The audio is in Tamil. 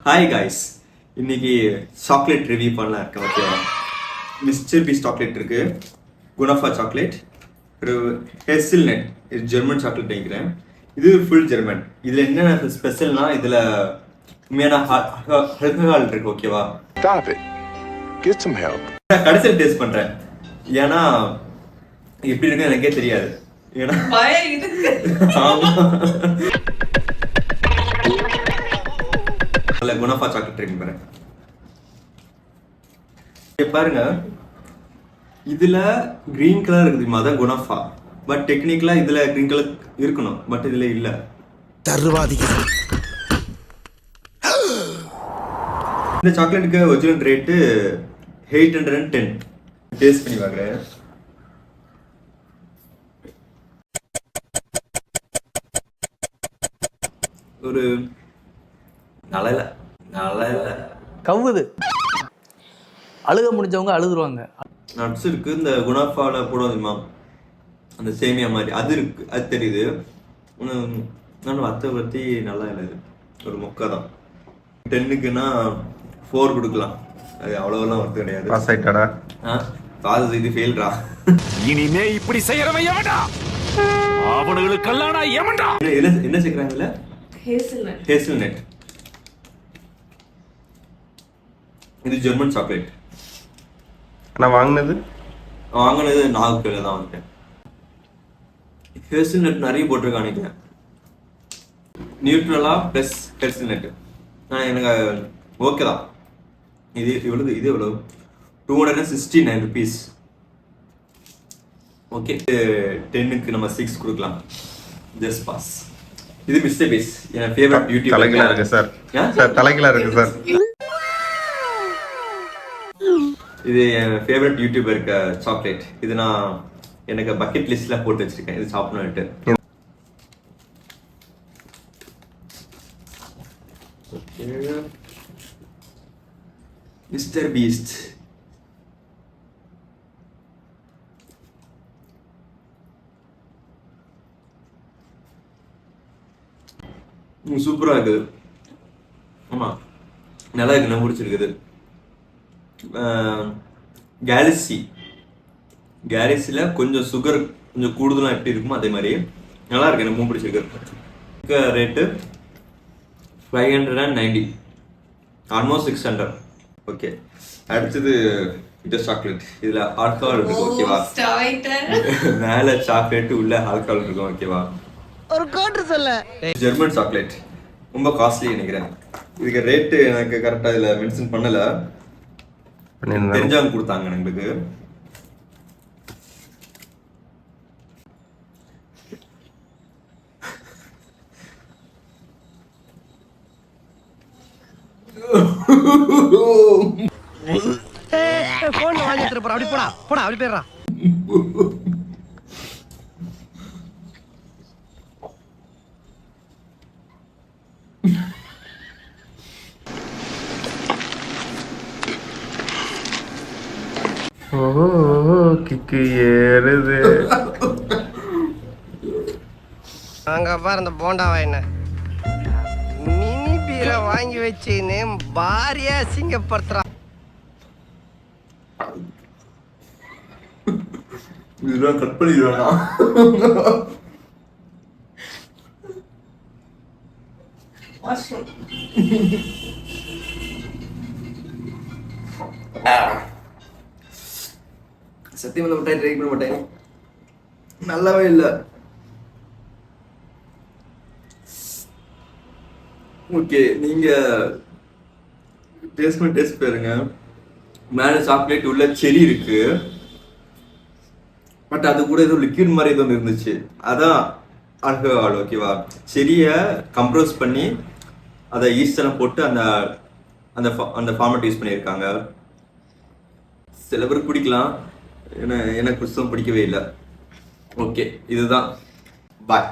ஹாய் காய்ஸ், இன்னைக்கு சாக்லேட் ரிவ்யூ பண்ணலாம் இருக்கேன். ஓகேவா? மிஸ்டர் பீஸ் சாக்லேட் இருக்கு, குனாஃபா சாக்லேட், ஒரு ஹெசில்நட், இது ஜெர்மன் சாக்லேட் நினைக்கிறேன். இது ஃபுல் ஜெர்மன். இதில் என்ன ஸ்பெஷல்னா இதில் உண்மையான ஆல்கஹால் இருக்கு. ஓகேவா? கடைசியில் டேஸ்ட் பண்ணுறேன், ஏன்னா எப்படி இருக்குன்னு எனக்கே தெரியாது. ஏன்னா குனாஃபா சாக்லேட் ட்ரிங்க் பாருங்க. பாருங்க, இதுல கிரீன் கலர் இருக்குது, அதான் குனாஃபா. பட் டெக்னிக்கலா இதுல கிரீன் கலர் இருக்கணும், பட் இதுல இல்ல. இந்த சாக்லேட்டுக்கு ஒரிஜினல் ரேட்டு 810. டேஸ்ட் பண்ணி பார்க்குறேன். ஒரு நல்லா இல்ல கவுது. அழுக முடிஞ்சவங்க அழுதுருவாங்க. நட்ஸ் இருக்கு, இந்த குனாஃபால போடுவோம் அந்த சேமியா மாதிரி, அது இருக்கு, அது தெரியுது. நான் வத்த பற்றி நல்லா இல்லை, இது ஒரு மொக்கை தான். 10க்குன்னா 4 கொடுக்கலாம், அது அவ்வளோலாம் ஒர்த்து கிடையாது. பாஸ் ஆயிட்டாடா? பாஸ் இது ஃபெயில்ரா. இனிமே இப்படி செய்யறவன் எவன்டா? அவனுங்களுக்கெல்லாம் எவன்டா? என்ன சேர்க்குறாங்கல்ல? ஹேசல்நட். இது ஜெர்மன் சாக்லேட். நான் வாங்கினது நாகர்கோயில தான் வாங்கிட்டேன். ஹேசல்நட் நிறைய போட்டிருக்கானுங்க, நியூட்ரலா பிளஸ் ஹேசல்நட். எனக்கு ஓகே தான். இது எவ்வளவு 269 rupees. ஓகே, 10க்கு நம்ம 6 கொடுக்கலாம். Just pass. இது மிஸ்டர் பீஸ், என் ஃபேவரட் யூடியூபர். தலைகீழா இருக்கு சார். சார் தலைகீழா இருக்கு சார். இது என் ஃபேவரட் யூடியூபருக்கு சாக்லேட். இது நான் எனக்கு பக்கெட் லிஸ்ட்ல போட்டு வச்சிருக்கேன், இது சாப்பிடணும்ட்டு. Mister Beast. சூப்பரா இருக்குது. ஆமா, நல்லா இருக்கு, நான் பிடிச்சிருக்குது. கேலக்ஸில கொஞ்சம் சுகர் கொஞ்சம் கூடுதலாக எப்படி இருக்குமோ அதே மாதிரி நல்லா இருக்கு, எனக்கு பிடிச்சிருக்கு. Rate 590, almost 600. ஓகே, அடுத்தது இது சாக்லேட். இதுல ஆல்கஹால் இருக்கு. ஓகேவா? மேல சாக்லேட், உள்ள ஆல்கஹால் இருக்கும். ஓகேவா? ஒரு கோட்டு சொல்ல. ஜெர்மன் சாக்லேட் ரொம்ப காஸ்ட்லி நினைக்கிறேன். இதுக்கு ரேட்டு எனக்கு கரெக்டா இதுல மென்ஷன் பண்ணல, தெரிஞ்சவங்க கொடுத்தாங்க எங்களுக்கு. போன்ல வாங்கி எடுத்துட்டு போறா, அப்படி போடா அப்படி போயிடுறா. கிக்கு ஏறுது. அங்க பாரு அந்த போண்டாவா என்ன மினி பீரை வாங்கி வச்சுன்னு பாரியா சிங்கப்படுத்துறா. இதெல்லாம் கட் பண்ணிடுவானா? சத்தியமா மிட்டாய் ட்ரை பண்ண மாட்டேன், நல்லாவே இல்லை. ஓகே, நீங்க டேஸ்ட் பாருங்க. மேல சாக்லேட், உள்ள செரி இருக்கு. பட் அது கூட ஏதோ லிக்விட் மாதிரி ஏதோ இருந்துச்சு, அதான் ஆல்கஹால். ஓகேவா? செரிய கம்ப்ரோஸ் பண்ணி அதை ஈஸ்ட் எல்லாம் போட்டு அந்த அந்த ஃபார்மேட் யூஸ் பண்ணியிருக்காங்க. சில பேருக்கு பிடிக்கலாம், எனக்கு புதுசும் பிடிக்கவே இல்லை. ஓகே, இதுதான். பாய்.